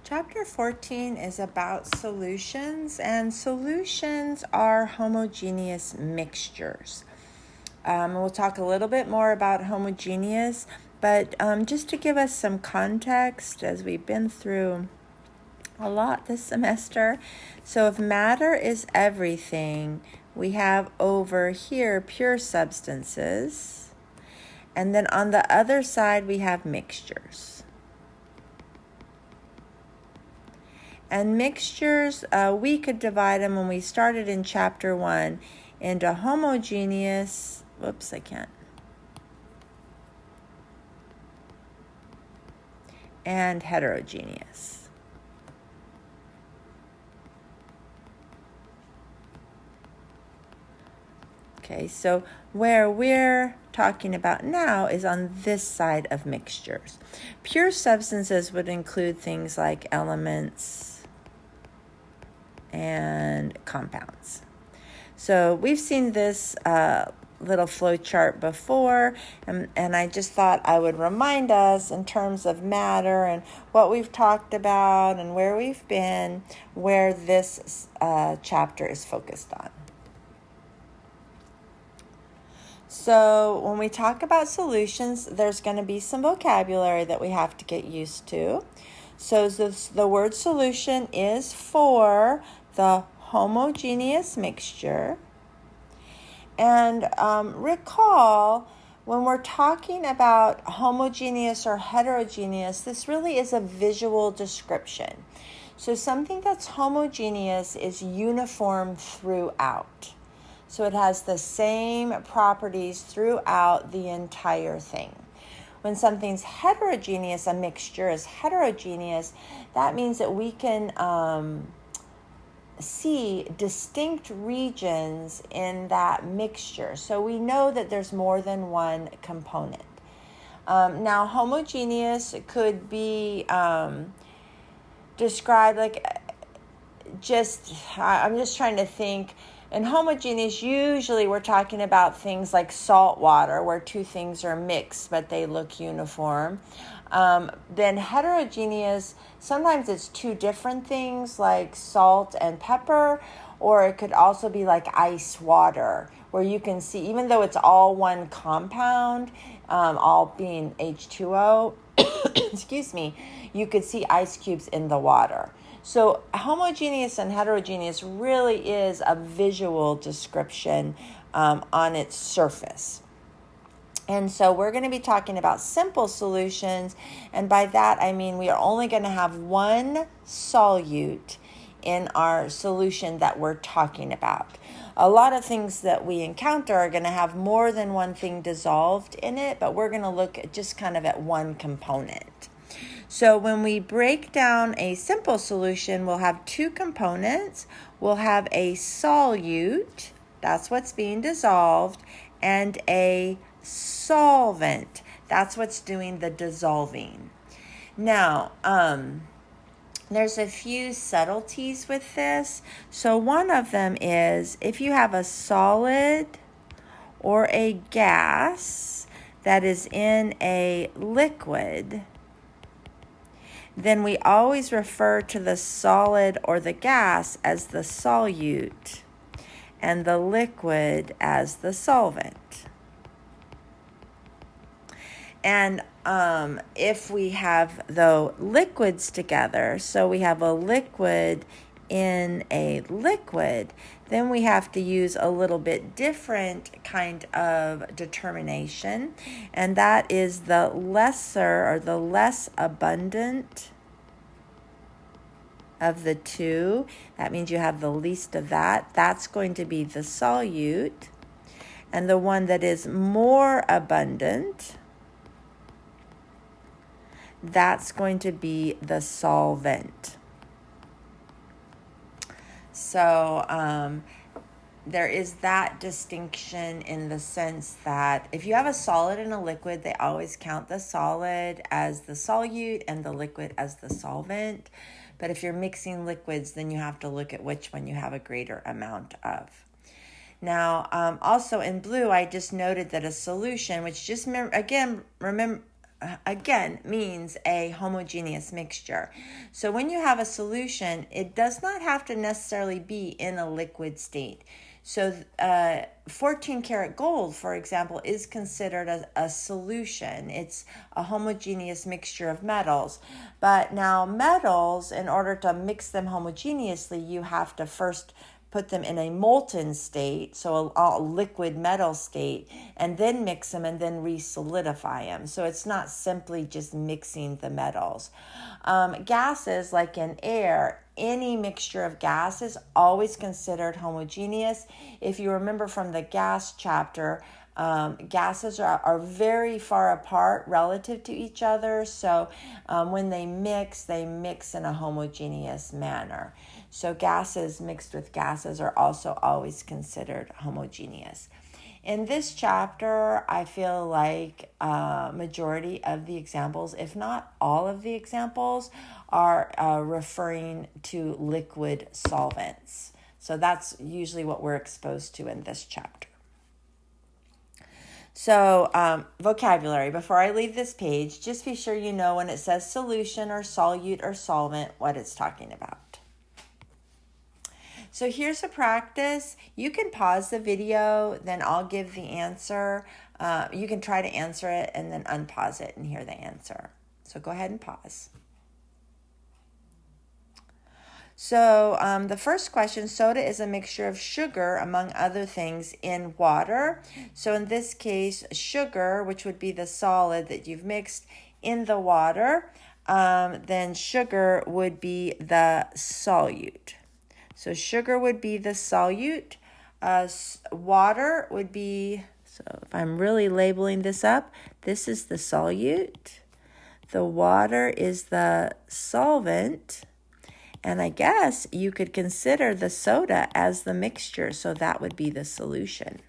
Chapter 14 is about solutions, and solutions are homogeneous mixtures. We'll talk a little bit more about homogeneous, but just to give us some context, as we've been through a lot this semester. So if matter is everything, we have over here pure substances, and then on the other side we have mixtures. And mixtures, we could divide them when we started in chapter 1 into homogeneous, and heterogeneous. Okay, so where we're talking about now is on this side of mixtures. Pure substances would include things like elements and compounds. So we've seen this little flow chart before, and I just thought I would remind us in terms of matter and what we've talked about and where we've been, where this chapter is focused on. So when we talk about solutions, there's going to be some vocabulary that we have to get used to. So the word solution is for the homogeneous mixture. And recall, when we're talking about homogeneous or heterogeneous, this really is a visual description. So something that's homogeneous is uniform throughout. So it has the same properties throughout the entire thing. When something's heterogeneous, a mixture is heterogeneous, that means that we can see distinct regions in that mixture. So we know that there's more than one component. Now, homogeneous could be described like I'm just trying to think. In homogeneous, usually we're talking about things like salt water, where two things are mixed, but they look uniform. Then heterogeneous, sometimes it's two different things like salt and pepper, or it could also be like ice water, where you can see, even though it's all one compound, all being H2O, excuse me, you could see ice cubes in the water. So homogeneous and heterogeneous really is a visual description on its surface. And so we're going to be talking about simple solutions. And by that, I mean we are only going to have one solute in our solution that we're talking about. A lot of things that we encounter are going to have more than one thing dissolved in it, but we're going to look at just kind of at one component. So when we break down a simple solution, we'll have two components. We'll have a solute, that's what's being dissolved, and a solvent, that's what's doing the dissolving. Now, there's a few subtleties with this. So one of them is if you have a solid or a gas that is in a liquid, then we always refer to the solid or the gas as the solute and the liquid as the solvent. And if we have, though, liquids together, so we have a liquid in a liquid, then we have to use a little bit different kind of determination, and that is the lesser or the less abundant of the two. That means you have the least of that. That's going to be the solute. And the one that is more abundant, that's going to be the solvent. So there is that distinction in the sense that if you have a solid and a liquid, they always count the solid as the solute and the liquid as the solvent. But if you're mixing liquids, then you have to look at which one you have a greater amount of. Now, also in blue, I just noted that a solution, which just, remember, again, means a homogeneous mixture. So when you have a solution, it does not have to necessarily be in a liquid state. So 14 karat gold, for example, is considered a solution. It's a homogeneous mixture of metals. But now metals, in order to mix them homogeneously, you have to first put them in a molten state, so a liquid metal state, and then mix them and then re-solidify them. So it's not simply just mixing the metals. Gases, like in air, any mixture of gas is always considered homogeneous. If you remember from the gas chapter, gases are very far apart relative to each other. So when they mix in a homogeneous manner. So gases mixed with gases are also always considered homogeneous. In this chapter, I feel like majority of the examples, if not all of the examples, are referring to liquid solvents. So that's usually what we're exposed to in this chapter. So vocabulary, before I leave this page, just be sure you know when it says solution or solute or solvent, what it's talking about. So here's a practice. You can pause the video, then I'll give the answer. You can try to answer it and then unpause it and hear the answer. So go ahead and pause. So the first question, soda is a mixture of sugar, among other things, in water. So in this case, sugar, which would be the solid that you've mixed in the water, then sugar would be the solute. So sugar would be the solute. Water would be, so if I'm really labeling this up, this is the solute. The water is the solvent. And I guess you could consider the soda as the mixture, so that would be the solution.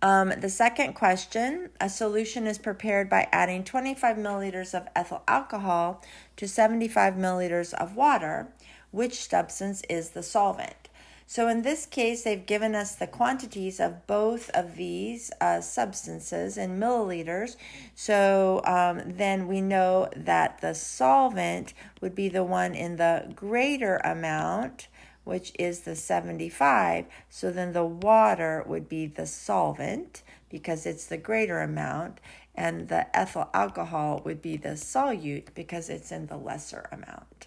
The second question, a solution is prepared by adding 25 milliliters of ethyl alcohol to 75 milliliters of water. Which substance is the solvent? So in this case, they've given us the quantities of both of these substances in milliliters. So then we know that the solvent would be the one in the greater amount, which is the 75. So then the water would be the solvent because it's the greater amount, and the ethyl alcohol would be the solute because it's in the lesser amount.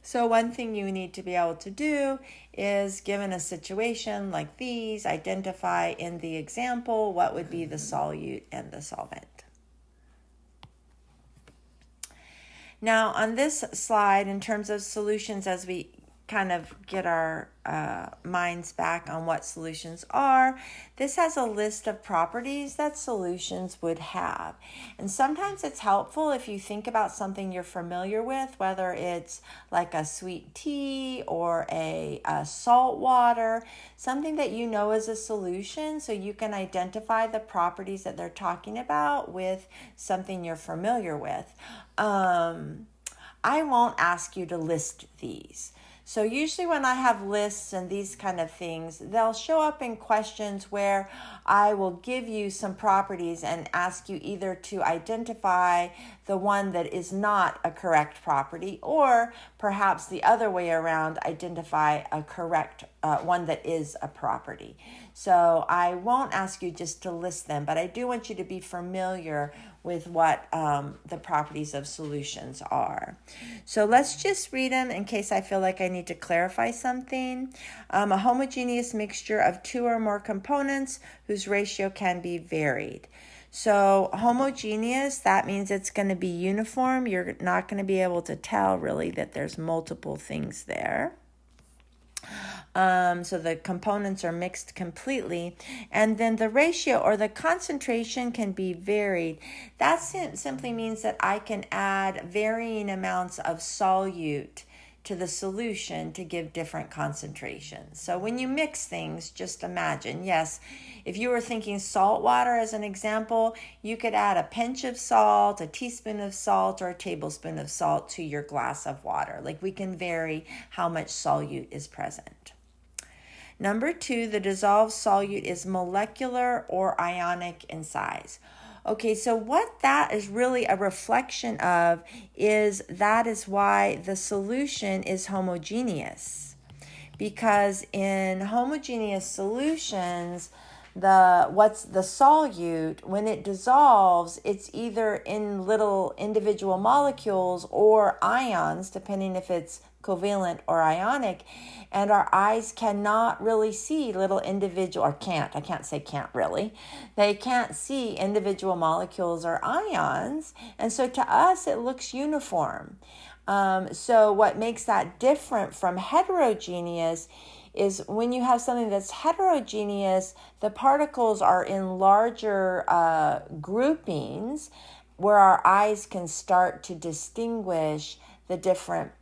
So one thing you need to be able to do is, given a situation like these, identify in the example what would be the solute and the solvent. Now on this slide, in terms of solutions, as we kind of get our minds back on what solutions are, this has a list of properties that solutions would have. And sometimes it's helpful if you think about something you're familiar with, whether it's like a sweet tea or a salt water, something that you know is a solution, so you can identify the properties that they're talking about with something you're familiar with. I won't ask you to list these. So usually when I have lists and these kind of things, they'll show up in questions where I will give you some properties and ask you either to identify the one that is not a correct property, or perhaps the other way around, identify a correct one that is a property. So I won't ask you just to list them, but I do want you to be familiar with what the properties of solutions are. So let's just read them in case I feel like I need to clarify something. A homogeneous mixture of two or more components whose ratio can be varied. So homogeneous, that means it's going to be uniform. You're not going to be able to tell really that there's multiple things there. So the components are mixed completely, and then the ratio or the concentration can be varied. That simply means that I can add varying amounts of solute to the solution to give different concentrations. So when you mix things, just imagine, yes, if you were thinking salt water as an example, you could add a pinch of salt, a teaspoon of salt, or a tablespoon of salt to your glass of water. Like, we can vary how much solute is present. Number 2, the dissolved solute is molecular or ionic in size. Okay, so what that is really a reflection of is that is why the solution is homogeneous. Because in homogeneous solutions, the solute, when it dissolves, it's either in little individual molecules or ions, depending if it's covalent or ionic, and our eyes cannot really see little individual, or I can't say can't really, they can't see individual molecules or ions, and so to us it looks uniform. So what makes that different from heterogeneous is when you have something that's heterogeneous, the particles are in larger groupings where our eyes can start to distinguish the different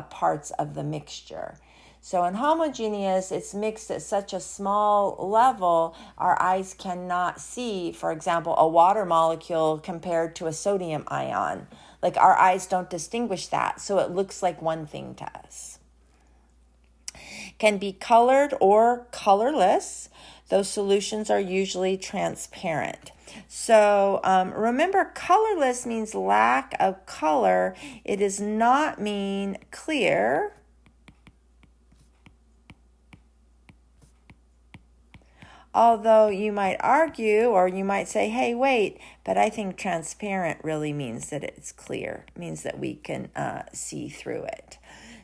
parts of the mixture. So in homogeneous, it's mixed at such a small level, our eyes cannot see, for example, a water molecule compared to a sodium ion. Like our eyes don't distinguish that, so it looks like one thing to us. Can be colored or colorless. Those solutions are usually transparent. So remember, colorless means lack of color. It does not mean clear. Although you might argue, or you might say, hey, wait, but I think transparent really means that it's clear, means that we can see through it.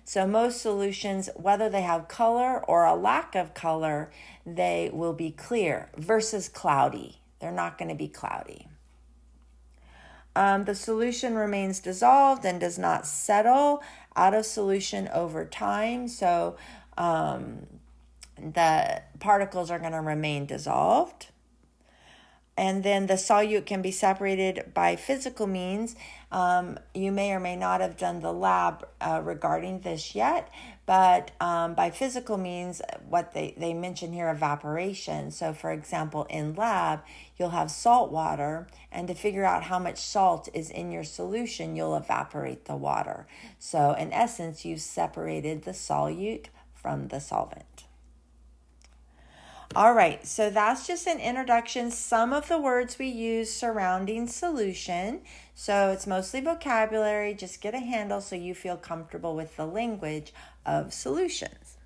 So most solutions, whether they have color or a lack of color, they will be clear versus cloudy. They're not going to be cloudy. The solution remains dissolved and does not settle out of solution over time. So the particles are going to remain dissolved. And then the solute can be separated by physical means. You may or may not have done the lab regarding this yet, but by physical means, what they mention here, evaporation. So for example, in lab, you'll have salt water, and to figure out how much salt is in your solution, you'll evaporate the water. So in essence, you've separated the solute from the solvent. All right, so that's just an introduction, some of the words we use surrounding solution. So it's mostly vocabulary, just get a handle so you feel comfortable with the language of solutions.